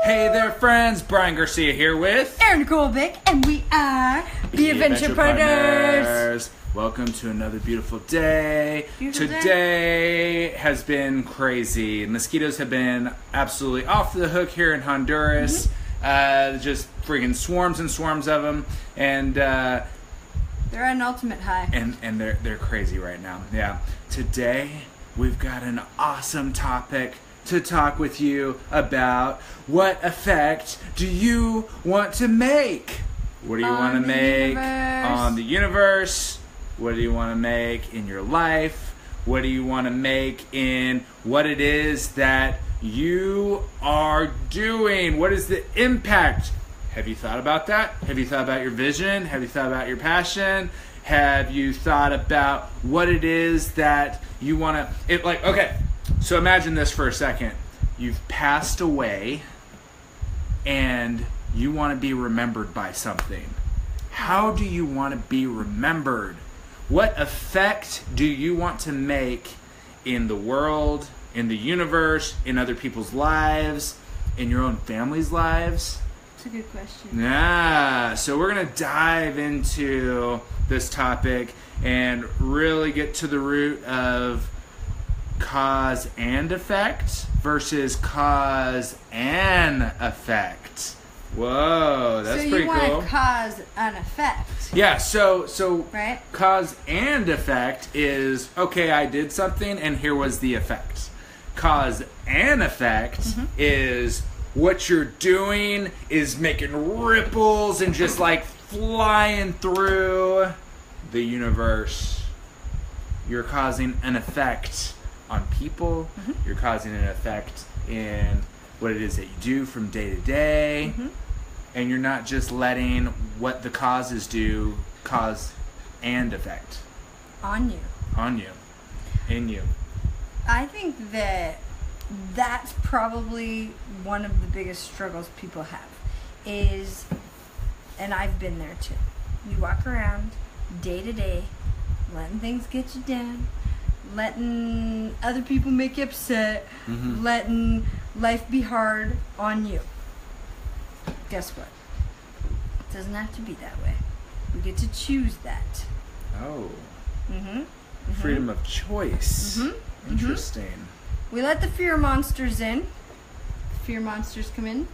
Hey there, friends. Brian Garcia here with Erin, Nicole, Bick, and we are the Adventure Partners. Welcome to another beautiful day. Today has been crazy. Mosquitoes have been absolutely off the hook here in Honduras. Just friggin' swarms and swarms of them, and they're at an ultimate high. And they're crazy right now. Yeah. Today we've got an awesome topic to talk with you about. What effect do you want to make? What do you want to make on the universe? What do you want to make in your life? What do you want to make in what it is that you are doing? What is the impact? Have you thought about that? Have you thought about your vision? Have you thought about your passion? Have you thought about what it is that you want to... Okay, so imagine this for a second. You've passed away and you want to be remembered by something. How do you want to be remembered? What effect do you want to make in the world, in the universe, in other people's lives, in your own family's lives? That's a good question. Yeah, so we're going to dive into this topic and really get to the root of cause and effect versus cause and effect. Whoa, that's pretty cool. So you want cause and effect. Yeah, so right? Cause and effect is, okay, I did something and here was the effect. Cause and effect is what you're doing is making ripples and just like flying through the universe. You're causing an effect on people. You're causing an effect in what it is that you do from day to day. And you're not just letting what the causes do cause and effect. On you. On you. In you. I think that that's probably one of the biggest struggles people have is, and I've been there too, you walk around day to day letting things get you down, letting other people make you upset, letting life be hard on you. Guess what? It doesn't have to be that way. We get to choose that. Oh. Freedom of choice. Interesting. We let the fear monsters in. Fear monsters come in.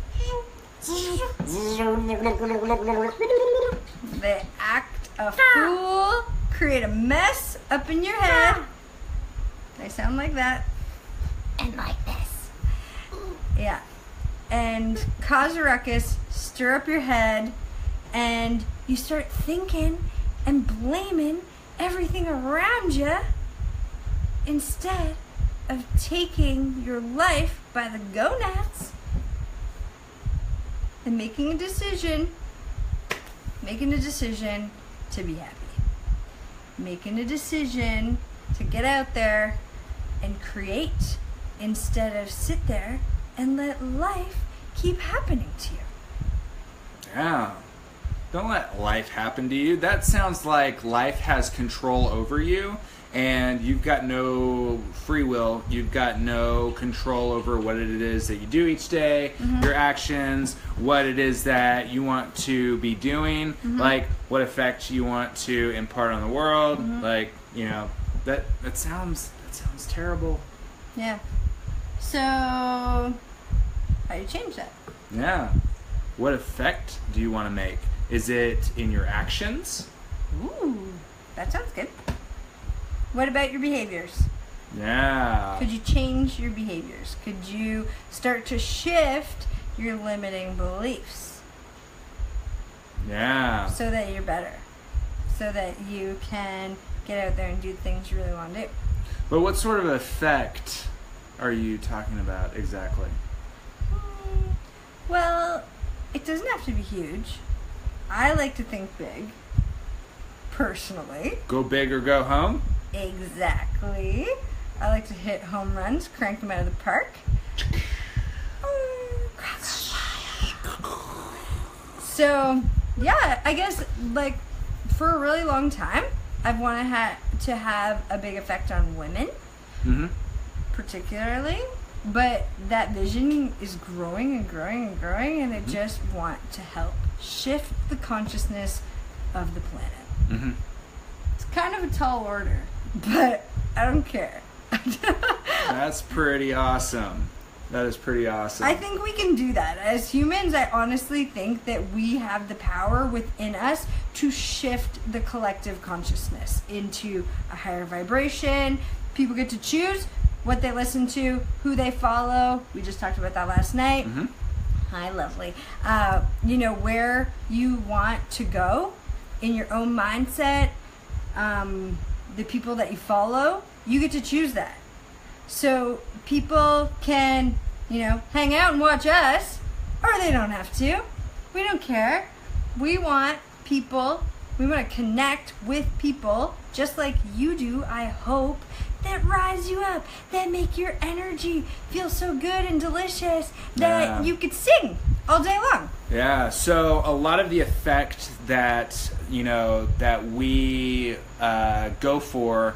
They act a fool, create a mess up in your head. They sound like that. And like this. Yeah. And cause a ruckus, stir up your head, and you start thinking and blaming everything around you instead of taking your life by the gonads and making a decision to be happy. Making a decision to get out there and create instead of sit there and let life keep happening to you. Yeah. Don't let life happen to you. That sounds like life has control over you and you've got no free will. You've got no control over what it is that you do each day, your actions, what it is that you want to be doing, like what effect you want to impart on the world. Like, you know, that sounds terrible. Yeah. So, how do you change that? Yeah. What effect do you want to make? Is it in your actions? Ooh, that sounds good. What about your behaviors? Yeah. Could you change your behaviors? Could you start to shift your limiting beliefs? Yeah. So that you're better. So that you can get out there and do things you really want to do. But what sort of effect are you talking about exactly? Well, it doesn't have to be huge. I like to think big, personally. Go big or go home? Exactly. I like to hit home runs, crank them out of the park. So, yeah, I guess, like, for a really long time, I've wanted to have a big effect on women, particularly. But that vision is growing and growing and growing, and I just want to help shift the consciousness of the planet. It's kind of a tall order, but I don't care. That's pretty awesome. That is pretty awesome. I think we can do that. As humans, I honestly think that we have the power within us to shift the collective consciousness into a higher vibration. People get to choose what they listen to, who they follow. We just talked about that last night. Hi, lovely. Where you want to go in your own mindset, the people that you follow, you get to choose that. So people can, hang out and watch us, or they don't have to. We don't care. We want people, we want to connect with people just like you do, I hope, that rise you up, that make your energy feel so good and delicious that you could sing all day long. Yeah, so a lot of the effect that, that we go for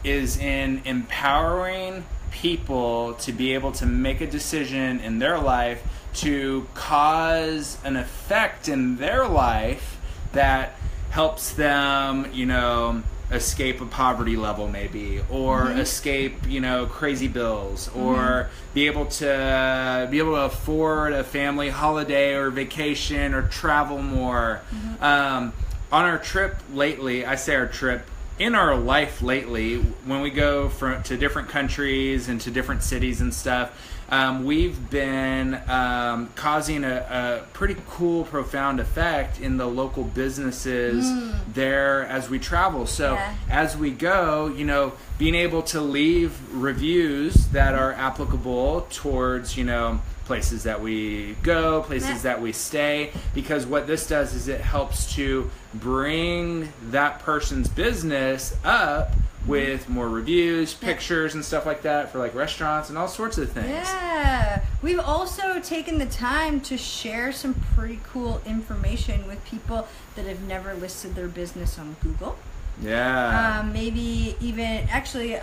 is in empowering people to be able to make a decision in their life to cause an effect in their life that helps them, escape a poverty level maybe, or escape, crazy bills, or be able to afford a family holiday or vacation or travel more. On our trip lately, I say our trip, in our life lately, when we go to different countries and to different cities and stuff, we've been causing a pretty cool, profound effect in the local businesses there as we travel. So as we go, being able to leave reviews that are applicable towards, places that we go, places that we stay, because what this does is it helps to bring that person's business up with more reviews, pictures and stuff like that for like restaurants and all sorts of things. Yeah. We've also taken the time to share some pretty cool information with people that have never listed their business on Google. Yeah. Maybe even, actually,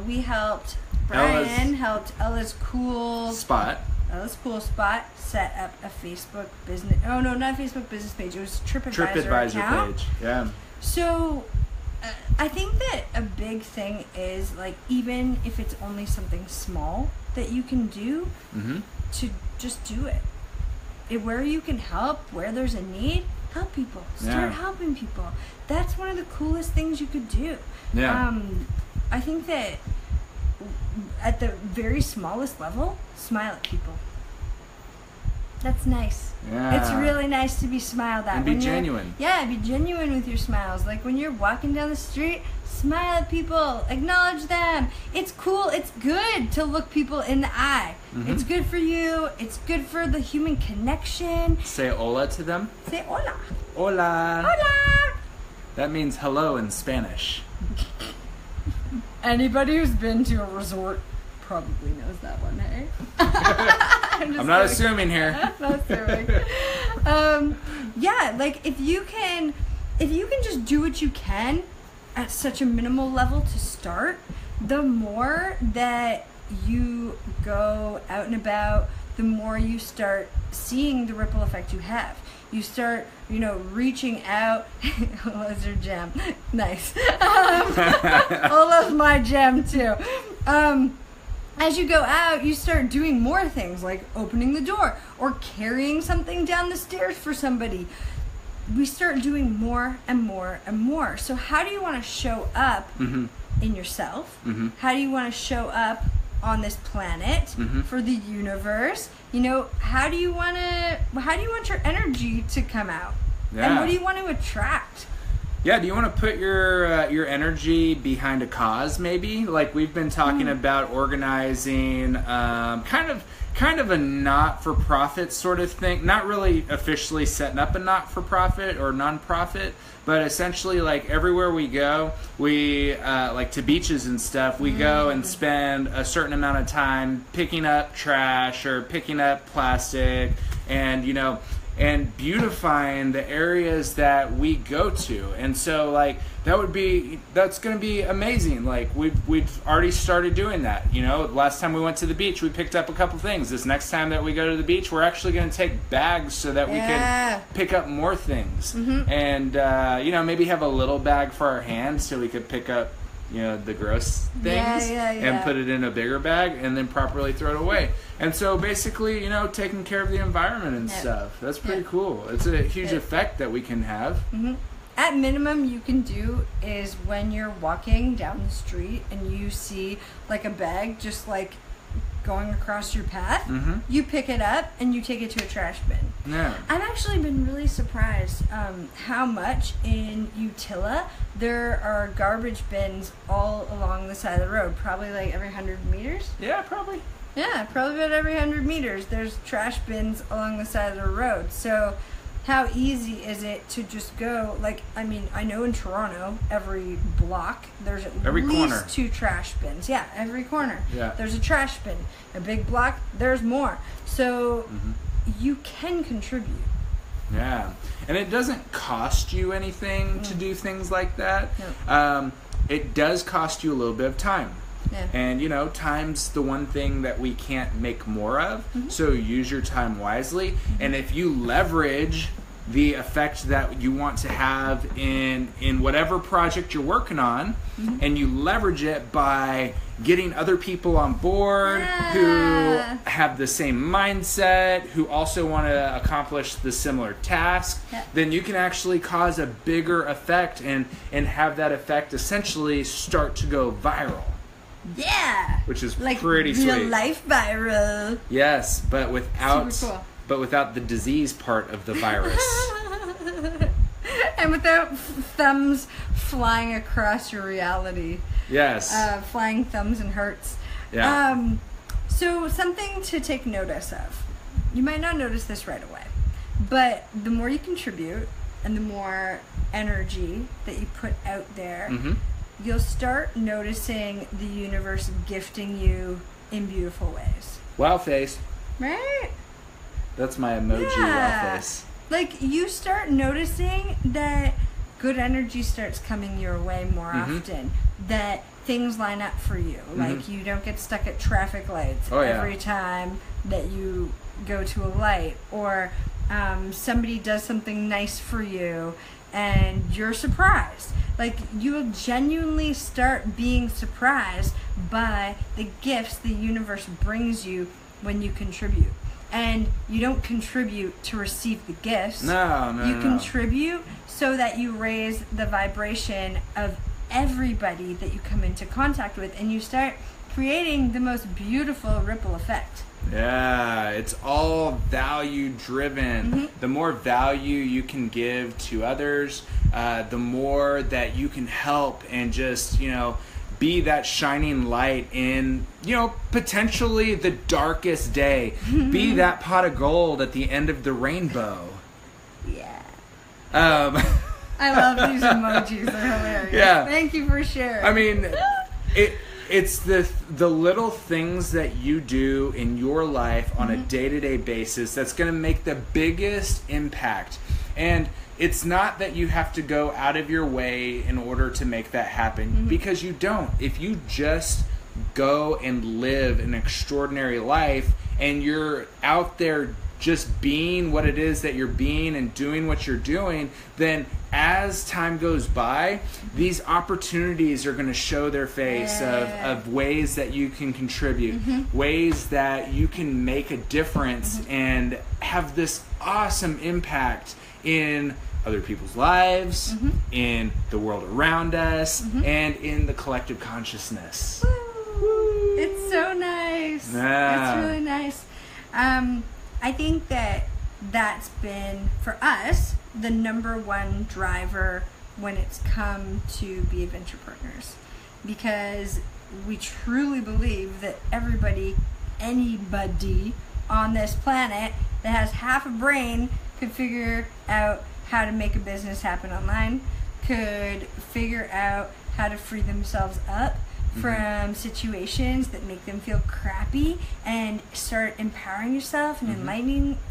we helped, Brian helped Ella's Cool Spot set up a Facebook business, not a Facebook business page, it was TripAdvisor account. Page, yeah. So, I think that a big thing is, like, even if it's only something small that you can do, to just do it. Where you can help, where there's a need, help people. Start helping people. That's one of the coolest things you could do. Yeah. I think that at the very smallest level, smile at people. That's nice. Yeah. It's really nice to be smiled at. And be genuine. Yeah, be genuine with your smiles. Like when you're walking down the street, smile at people. Acknowledge them. It's cool. It's good to look people in the eye. It's good for you. It's good for the human connection. Say hola to them. Say hola. Hola. Hola. That means hello in Spanish. Anybody who's been to a resort probably knows that one, hey? I'm not assuming here. Not assuming. Like if you can just do what you can at such a minimal level to start, the more that you go out and about, the more you start seeing the ripple effect you have. You start, reaching out. Ola's your gem. Nice. Ola's my gem too. As you go out, you start doing more things like opening the door or carrying something down the stairs for somebody. We start doing more and more and more. So how do you want to show up in yourself? How do you want to show up on this planet for the universe? How do you want your energy to come out? Yeah. And what do you want to attract? Yeah, do you want to put your energy behind a cause, maybe? Like we've been talking about organizing kind of a not-for-profit sort of thing. Not really officially setting up a not-for-profit or non-profit, but essentially like everywhere we go, we like to beaches and stuff, we go and spend a certain amount of time picking up trash or picking up plastic, and and beautifying the areas that we go to. And so like that's going to be amazing. Like we've already started doing that. You know, last time we went to the beach, we picked up a couple things. This next time that we go to the beach, we're actually going to take bags so that we can pick up more things. And you know, maybe have a little bag for our hands so we could pick up, you know, the gross things and put it in a bigger bag and then properly throw it away. And so basically, you know, taking care of the environment and stuff. That's pretty cool. It's a huge effect that we can have. At minimum, you can do is when you're walking down the street and you see like a bag just like going across your path, you pick it up and you take it to a trash bin. I've actually been really surprised how much in Utila there are garbage bins all along the side of the road, probably like every 100 meters. Yeah, probably. Yeah, probably about every 100 meters there's trash bins along the side of the road. So how easy is it to just go, like, I mean, I know in Toronto, every block, there's at least 2 trash bins. Yeah, every corner. There's a trash bin. A big block, there's more. So you can contribute. Yeah. And it doesn't cost you anything to do things like that. It does cost you a little bit of time. And, you know, time's the one thing that we can't make more of. So use your time wisely. And if you leverage the effect that you want to have in whatever project you're working on, and you leverage it by getting other people on board who have the same mindset, who also want to accomplish the similar task, then you can actually cause a bigger effect and have that effect essentially start to go viral. Yeah, which is like pretty sweet. Real life viral. Yes, but without cool. Without the disease part of the virus. And without thumbs flying across your reality. Yes. Flying thumbs and hearts. Yeah. So something to take notice of. You might not notice this right away, but the more you contribute and the more energy that you put out there, you'll start noticing the universe gifting you in beautiful ways. Wow face. Right? That's my emoji, wow face. Like, you start noticing that good energy starts coming your way more often. That things line up for you. Like, you don't get stuck at traffic lights every time that you go to a light. Or somebody does something nice for you and you're surprised. Like, you will genuinely start being surprised by the gifts the universe brings you when you contribute. And you don't contribute to receive the gifts. No. You contribute so that you raise the vibration of everybody that you come into contact with, and you start creating the most beautiful ripple effect. Yeah, it's all value driven. The more value you can give to others, the more that you can help and just, you know, be that shining light in, you know, potentially the darkest day. Be that pot of gold at the end of the rainbow. Yeah. I love these emojis. They're hilarious. Yeah. Thank you for sharing. I mean, it's the little things that you do in your life on a day-to-day basis that's going to make the biggest impact. And it's not that you have to go out of your way in order to make that happen, because you don't. If you just go and live an extraordinary life and you're out there just being what it is that you're being and doing what you're doing, then as time goes by, these opportunities are going to show their face of ways that you can contribute, ways that you can make a difference and have this awesome impact in other people's lives, in the world around us, and in the collective consciousness. Woo. It's so nice. Yeah. It's really nice. I think that that's been, for us, the number one driver when it's come to be adventure partners. Because we truly believe that anybody on this planet that has half a brain could figure out how to make a business happen online, could figure out how to free themselves up from situations that make them feel crappy, and start empowering yourself and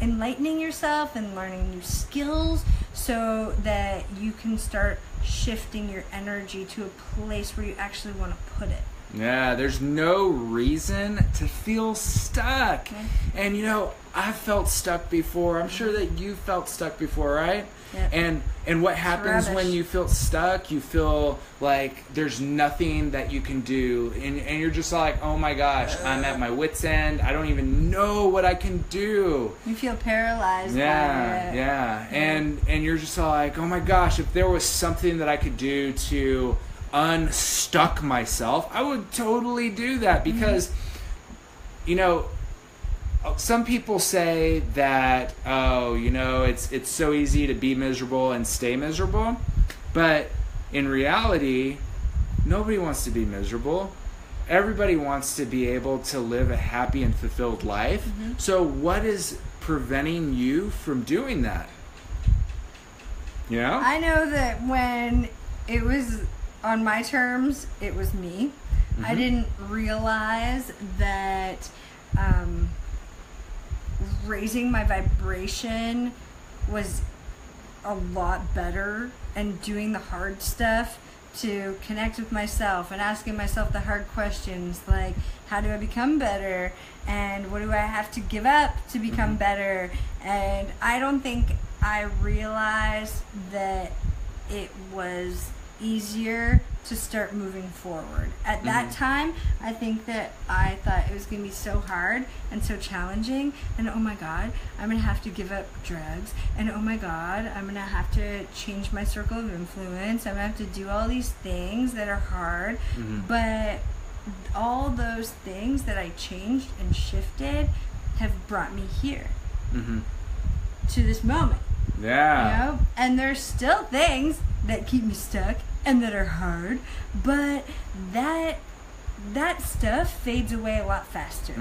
enlightening yourself and learning new skills so that you can start shifting your energy to a place where you actually want to put it. Yeah, there's no reason to feel stuck. Okay. And I've felt stuck before. I'm sure that you felt stuck before, right? Yep. And what happens when rubbish. you feel stuck? You feel like there's nothing that you can do, and you're just like, oh my gosh, I'm at my wit's end. I don't even know what I can do. You feel paralyzed by it. Yeah. And you're just like, oh my gosh, if there was something that I could do to unstuck myself, I would totally do that, because some people say that, it's so easy to be miserable and stay miserable, but in reality, nobody wants to be miserable. Everybody wants to be able to live a happy and fulfilled life. So what is preventing you from doing that? I know that when it was on my terms, it was me. I didn't realize that raising my vibration was a lot better, and doing the hard stuff to connect with myself and asking myself the hard questions like, how do I become better, and what do I have to give up to become better? And I don't think I realized that it was easier to start moving forward. At that time, I think that I thought it was going to be so hard and so challenging, and oh my God, I'm going to have to give up drugs, and oh my God, I'm going to have to change my circle of influence, I'm going to have to do all these things that are hard, but all those things that I changed and shifted have brought me here to this moment. Yeah. And there's still things that keep me stuck and that are hard, but that stuff fades away a lot faster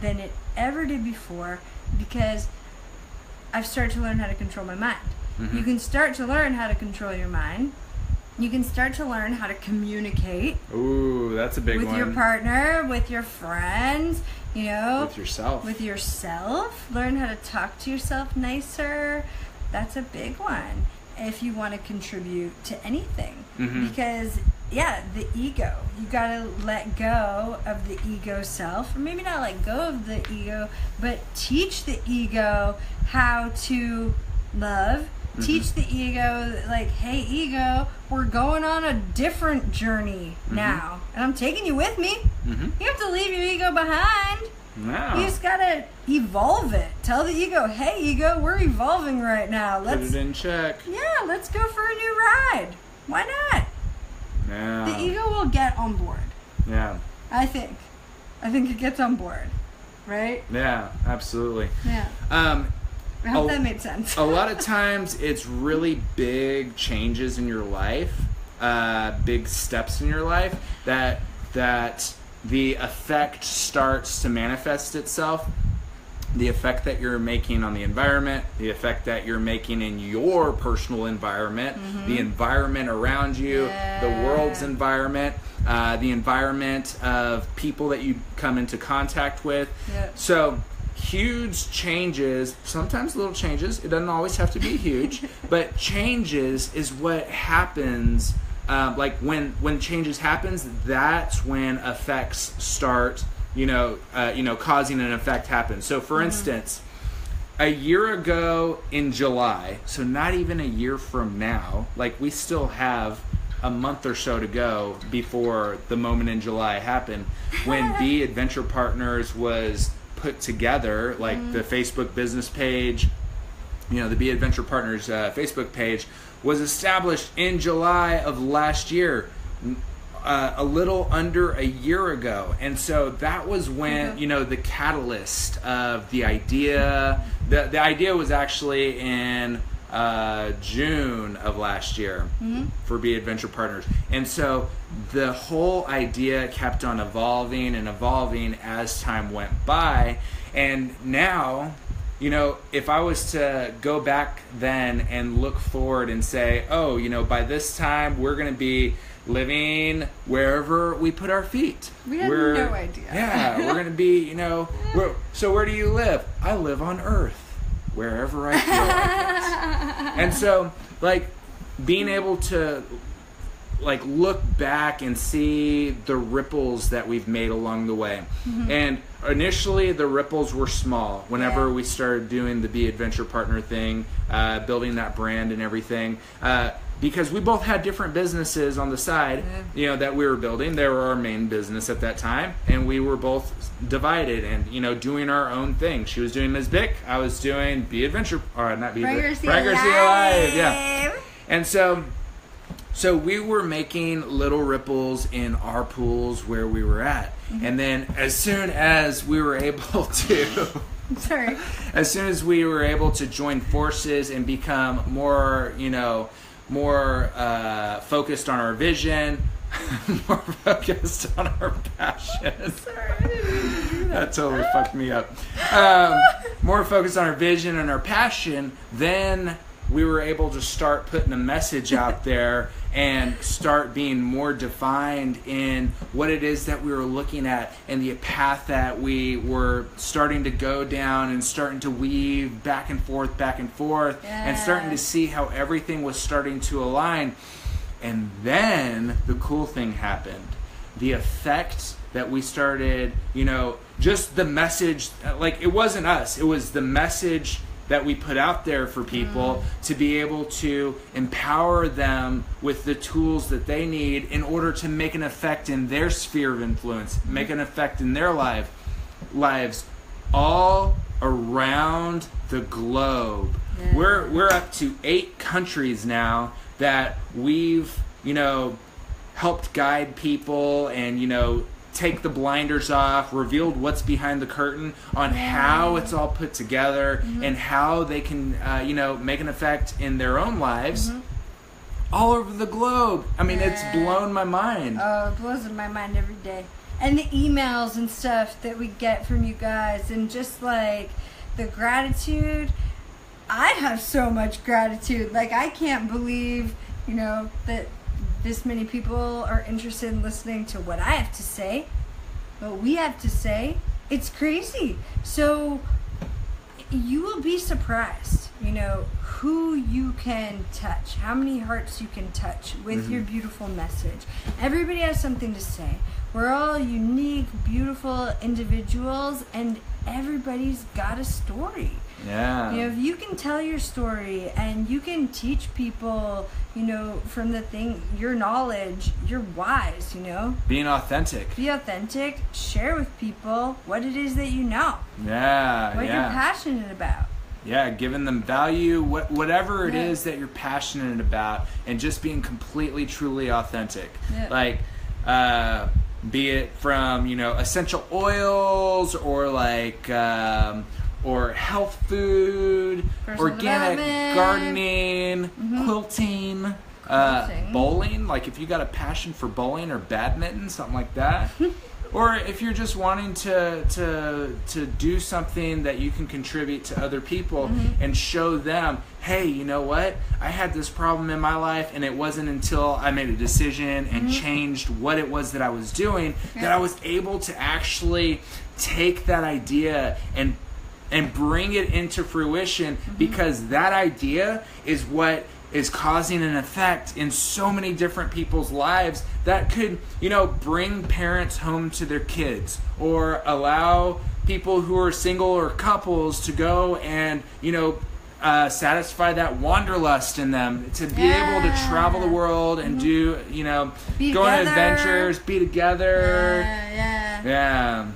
than it ever did before, because I've started to learn how to control my mind. You can start to learn how to control your mind. You can start to learn how to communicate. Ooh, that's a big one. With your partner, with your friends, with yourself. With yourself. Learn how to talk to yourself nicer. That's a big one if you want to contribute to anything. Because, the ego. You got to let go of the ego self. Or maybe not let go of the ego, but teach the ego how to love. Teach the ego, like, hey, ego, we're going on a different journey now. And I'm taking you with me. You have to leave your ego behind. No. You just gotta evolve it. Tell the ego, hey, ego, we're evolving right now. Put it in check. Yeah, let's go for a new ride. Why not? Yeah. The ego will get on board. Yeah. I think it gets on board. Right? Yeah, absolutely. Yeah. I hope that made sense. A lot of times it's really big changes in your life, big steps in your life that the effect starts to manifest itself. The effect that you're making on the environment, the effect that you're making in your personal environment, the environment around you, the world's environment, the environment of people that you come into contact with. So huge changes, sometimes little changes, it doesn't always have to be huge, but changes is what happens. Like when changes happens, that's when effects start, causing an effect happen. So for instance, a year ago in July, so not even a year from now, like we still have a month or so to go before the moment in July happened, when Be Adventure Partners was put together, like the Facebook business page, the Be Adventure Partners Facebook page was established in July of last year, a little under a year ago. And so that was when, the catalyst of the idea, the idea was actually in June of last year for Be Adventure Partners. And so the whole idea kept on evolving and evolving as time went by. And now, if I was to go back then and look forward and say, by this time we're going to be living wherever we put our feet. We had no idea. Yeah, we're going to be, so where do you live? I live on Earth, wherever I feel like it. And so, like, being able to, like, look back and see the ripples that we've made along the way. Mm-hmm. And initially, the ripples were small whenever we started doing the Be Adventure Partner thing, building that brand and everything. Because we both had different businesses on the side, that we were building. They were our main business at that time, and we were both divided and, doing our own thing. She was doing Ms. Bick. I was doing Be Adventure, or not Be Adventure, Garcia Live. Yeah. And so we were making little ripples in our pools where we were at. Mm-hmm. And then as soon as we were able to... Sorry. As soon as we were able to join forces and become more, more focused on our vision, more focused on our passion. Sorry, I didn't mean to do that. That totally fucked me up. More focused on our vision and our passion, then we were able to start putting a message out there and start being more defined in what it is that we were looking at and the path that we were starting to go down and starting to weave back and forth and starting to see how everything was starting to align. And then the cool thing happened. The effect that we started, just the message, like, it wasn't us, it was the message that we put out there for people to be able to empower them with the tools that they need in order to make an effect in their sphere of influence, make an effect in their lives all around the globe. Yeah. We're up to 8 countries now that we've, helped guide people and, take the blinders off, revealed what's behind the curtain on how it's all put together and how they can, make an effect in their own lives all over the globe. I mean, it's blown my mind. Oh, it blows my mind every day. And the emails and stuff that we get from you guys and just, like, the gratitude. I have so much gratitude. Like, I can't believe, that this many people are interested in listening to what I have to say, what we have to say. It's crazy. So you will be surprised, who you can touch, how many hearts you can touch with your beautiful message. Everybody has something to say. We're all unique, beautiful individuals, and everybody's got a story. Yeah. If you can tell your story and you can teach people, from your knowledge, you're wise, Being authentic. Be authentic. Share with people what it is that you know. Yeah. What you're passionate about. Yeah, giving them value, whatever it is that you're passionate about, and just being completely, truly authentic. Yeah. Like, be it from, essential oils or like... or health food, personal organic gardening, quilting, bowling. Like, if you got a passion for bowling or badminton, something like that. Or if you're just wanting to do something that you can contribute to other people and show them, hey, you know what? I had this problem in my life, and it wasn't until I made a decision and changed what it was that I was doing that I was able to actually take that idea and bring it into fruition, because that idea is what is causing an effect in so many different people's lives that could, bring parents home to their kids, or allow people who are single or couples to go and, satisfy that wanderlust in them, to be able to travel the world and do, go on adventures, be together. Yeah.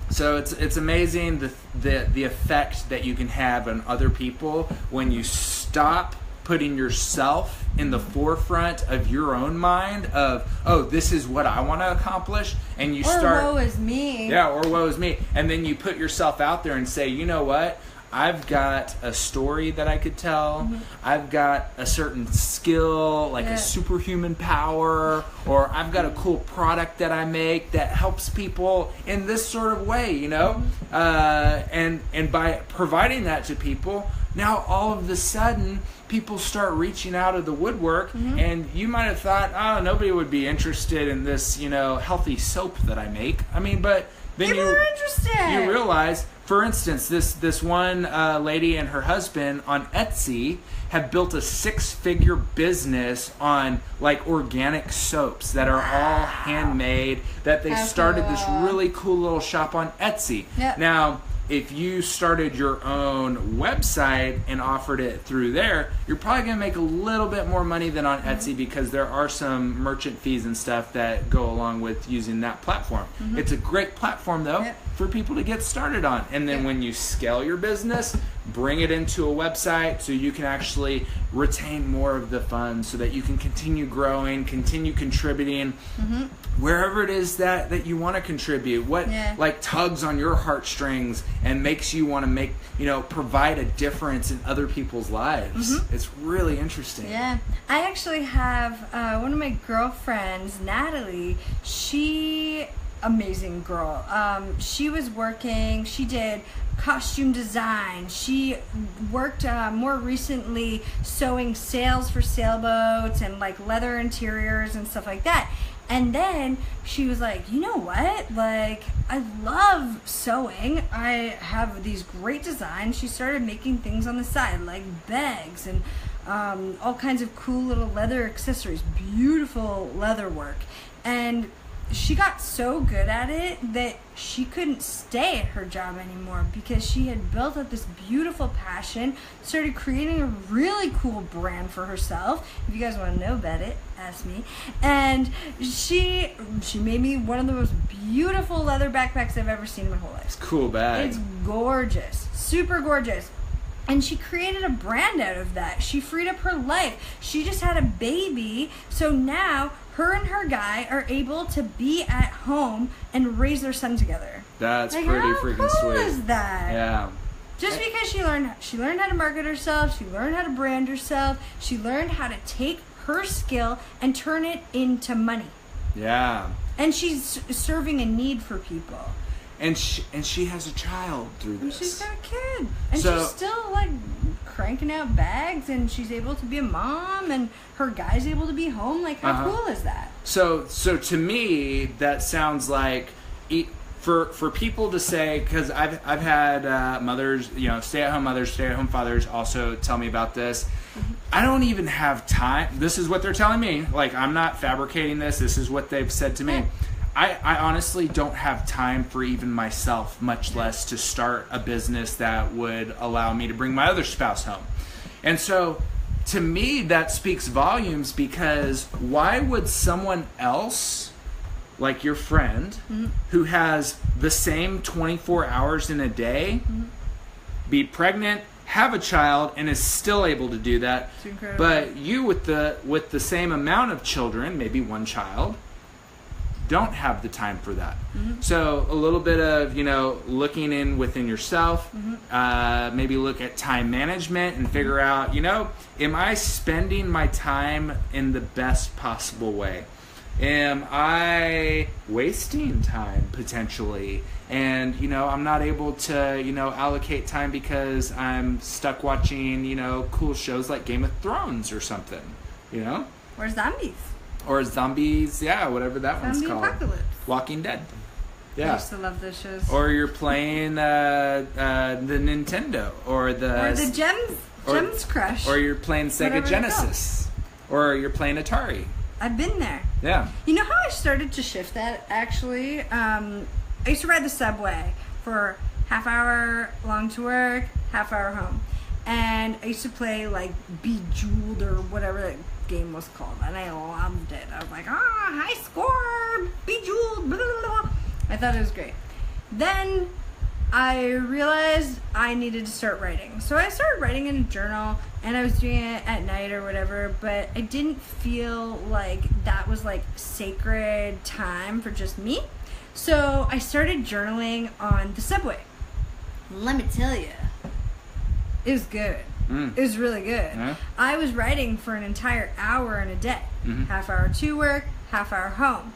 So it's amazing the effect that you can have on other people when you stop putting yourself in the forefront of your own mind of, oh, this is what I want to accomplish, and you start... Or woe is me. Yeah, or woe is me. And then you put yourself out there and say, you know what? I've got a story that I could tell. I've got a certain skill, like a superhuman power, or I've got a cool product that I make that helps people in this sort of way, And by providing that to people, now all of a sudden people start reaching out of the woodwork, and you might have thought, oh, nobody would be interested in this, healthy soap that I make. I mean, but then People are interested. you realize, for instance, this one lady and her husband on Etsy have built a 6-figure business on like organic soaps that are all handmade, that they started this really cool little shop on Etsy. Yep. Now, if you started your own website and offered it through there, you're probably going to make a little bit more money than on Etsy, because there are some merchant fees and stuff that go along with using that platform. It's a great platform, though, for people to get started on. And then when you scale your business, bring it into a website so you can actually retain more of the funds so that you can continue growing, continue contributing wherever it is that you want to contribute. What like tugs on your heartstrings and makes you want to make, provide a difference in other people's lives. It's really interesting. Yeah. I actually have one of my girlfriends, Natalie, amazing girl. She was working, she did costume design. She worked more recently sewing sails for sailboats and like leather interiors and stuff like that. And then she was like, you know what? Like, I love sewing. I have these great designs. She started making things on the side, like bags and all kinds of cool little leather accessories, beautiful leather work. And she got so good at it that she couldn't stay at her job anymore, because she had built up this beautiful passion, started creating a really cool brand for herself. If you guys want to know about it, ask me. And she made me one of the most beautiful leather backpacks I've ever seen in my whole life. It's a cool bag. It's gorgeous, super gorgeous. And she created a brand out of that. She freed up her life. She just had a baby, so now her and her guy are able to be at home and raise their son together. That's like, pretty how freaking cool sweet. Is that? Yeah. Just because she learned how to market herself, she learned how to brand herself, she learned how to take her skill and turn it into money. Yeah. And she's serving a need for people. And she has a child through this. And she's got a kid. And she's still like cranking out bags, and she's able to be a mom, and her guy's able to be home. Like, how cool is that? So to me, that sounds like for people to say, because I've had mothers, stay-at-home mothers, stay-at-home fathers also tell me about this. I don't even have time. This is what they're telling me. Like, I'm not fabricating this. This is what they've said to me. I honestly don't have time for even myself, much less to start a business that would allow me to bring my other spouse home. And so, to me, that speaks volumes, because why would someone else, like your friend, who has the same 24 hours in a day, be pregnant, have a child, and is still able to do that, but you with the same amount of children, maybe one child, don't have the time for that. So a little bit of, looking in within yourself, maybe look at time management and figure out, am I spending my time in the best possible way? Am I wasting time potentially? And, I'm not able to, allocate time because I'm stuck watching, cool shows like Game of Thrones or something, Or zombies. Or zombies, yeah, whatever that one's called. Apocalypse. Walking Dead. Yeah. I used to love those shows. Or you're playing the Nintendo, or the Gems Crush. Or you're playing Sega Genesis. Or you're playing Atari. I've been there. Yeah. You know how I started to shift that, actually? I used to ride the subway for half hour long to work, half hour home. And I used to play, like, Bejeweled or whatever that game was called. And I loved it. I was like, high score, Bejeweled, blah, blah, blah. I thought it was great. Then I realized I needed to start writing. So I started writing in a journal, and I was doing it at night or whatever, but I didn't feel like that was like sacred time for just me. So I started journaling on the subway. Let me tell you, it was good. It was really good. Yeah. I was writing for an entire hour in a day. Half hour to work, half hour home.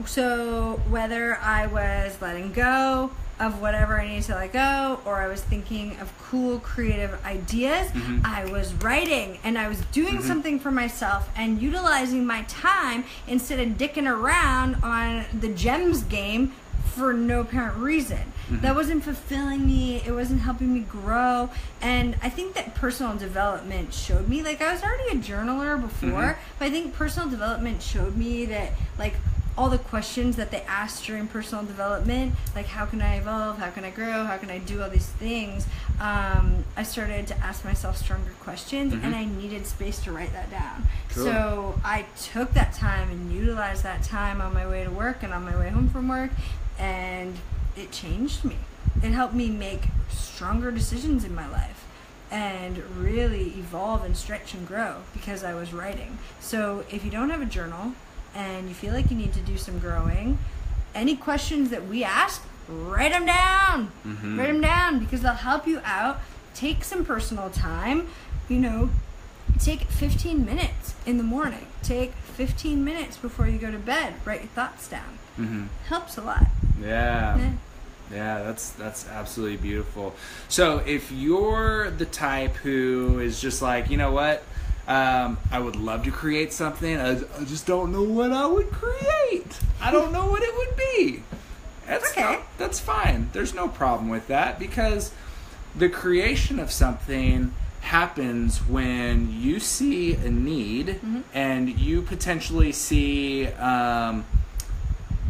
So whether I was letting go, of whatever I needed to let go, or I was thinking of cool creative ideas, I was writing, and I was doing something for myself and utilizing my time instead of dicking around on the gems game for no apparent reason. That wasn't fulfilling me. It wasn't helping me grow. And I think that personal development showed me, like, I was already a journaler before, but I think personal development showed me that, like, all the questions that they asked during personal development, like, how can I evolve, how can I grow, how can I do all these things, I started to ask myself stronger questions, and I needed space to write that down. Cool. So I took that time and utilized that time on my way to work and on my way home from work, and it changed me. It helped me make stronger decisions in my life and really evolve and stretch and grow because I was writing. So if you don't have a journal and you feel like you need to do some growing, any questions that we ask, write them down. Write them down because they'll help you out. Take some personal time. You know, take 15 minutes in the morning. Take 15 minutes before you go to bed. Write your thoughts down. Helps a lot. Yeah, that's absolutely beautiful. So if you're the type who is just like, you know what, I would love to create something, I just don't know what I would create. I don't know what it would be. That's okay. That's fine. There's no problem with that, because the creation of something happens when you see a need and you potentially see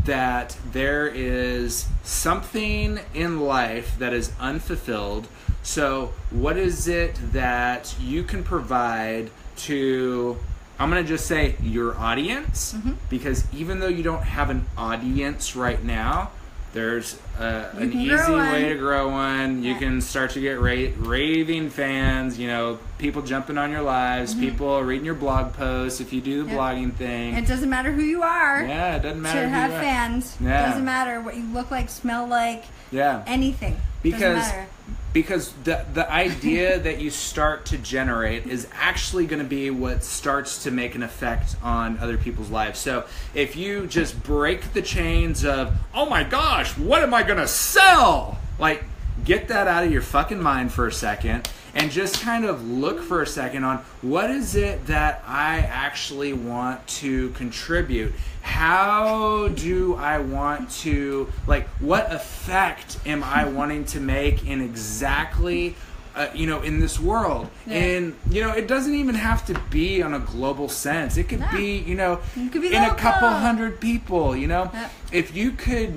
that there is something in life that is unfulfilled. So what is it that you can provide to, I'm going to just say, your audience? Because even though you don't have an audience right now, there's an easy way to grow one. You can start to get raving fans, you know, people jumping on your lives, people reading your blog posts if you do the blogging thing. It doesn't matter who you are. Yeah, it doesn't matter to who have you are. fans. Yeah. It doesn't matter what you look like, smell like, anything. Because the idea that you start to generate is actually going to be what starts to make an effect on other people's lives. So if you just break the chains of, oh my gosh, what am I going to sell? Like, get that out of your fucking mind for a second and just kind of look for a second on what is it that I actually want to contribute? How do I want to, like, what effect am I wanting to make in exactly, you know, in this world? And, you know, it doesn't even have to be on a global sense. It could be, you know, it could be in local. a couple hundred people, you know? If you could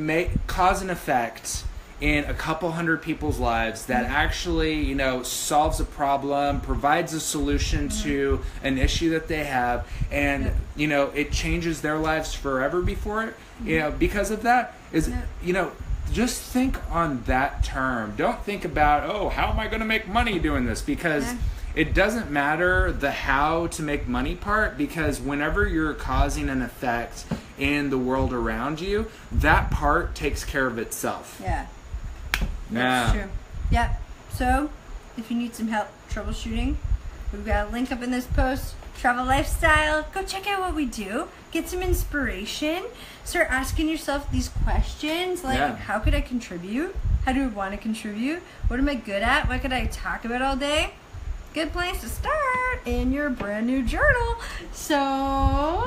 cause an effect in a couple hundred people's lives that actually, you know, solves a problem, provides a solution to an issue that they have, and, you know, it changes their lives forever you know, because of that, is, you know, just think on that term. Don't think about, oh, how am I going to make money doing this? Because it doesn't matter the how to make money part, because whenever you're causing an effect in the world around you, that part takes care of itself. That's true. So, if you need some help troubleshooting, we've got a link up in this post. Travel Lifestyle. Go check out what we do. Get some inspiration. Start asking yourself these questions, like, how could I contribute? How do I want to contribute? What am I good at? What could I talk about all day? Good place to start in your brand new journal. So,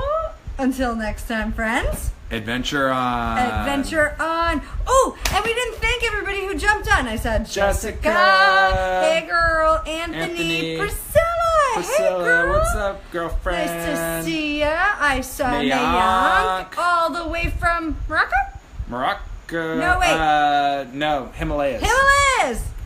until next time, friends. Adventure on. Adventure on. Oh, and we didn't thank everybody who jumped on. I said Jessica. Hey, girl. Anthony. Priscilla. Hey, girl. What's up, girlfriend? Nice to see ya. I saw Mayank all the way from Morocco. No, wait. No, Himalayas.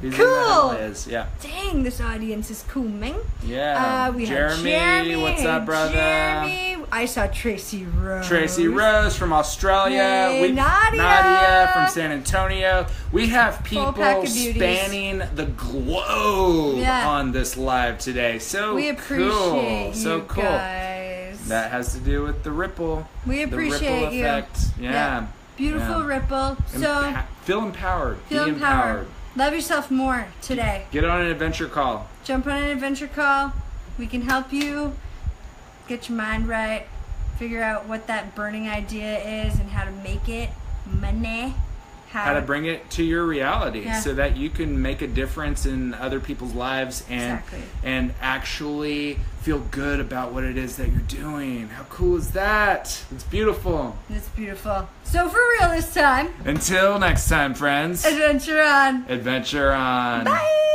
He's cool. In the Himalayas, Dang, this audience is cool, man. Yeah. We Jeremy, had Jeremy. What's up, brother? Jeremy. I saw Tracy Rose. From Australia. Hey, Nadia from San Antonio. We have people beauties. spanning the globe on this live today. So we appreciate so you cool. guys. That has to do with the ripple. We appreciate the ripple effect. Yeah. Beautiful ripple. So feel empowered. Be empowered. Love yourself more today. Get on an adventure call. Jump on an adventure call. We can help you get your mind right, figure out what that burning idea is and how to make it money. how to bring it to your reality Yeah. so that you can make a difference in other people's lives and Exactly. and actually feel good about what it is that you're doing. How cool is that? It's beautiful. It's beautiful. So for real this time, Until next time, friends. adventure on. Adventure on. Bye.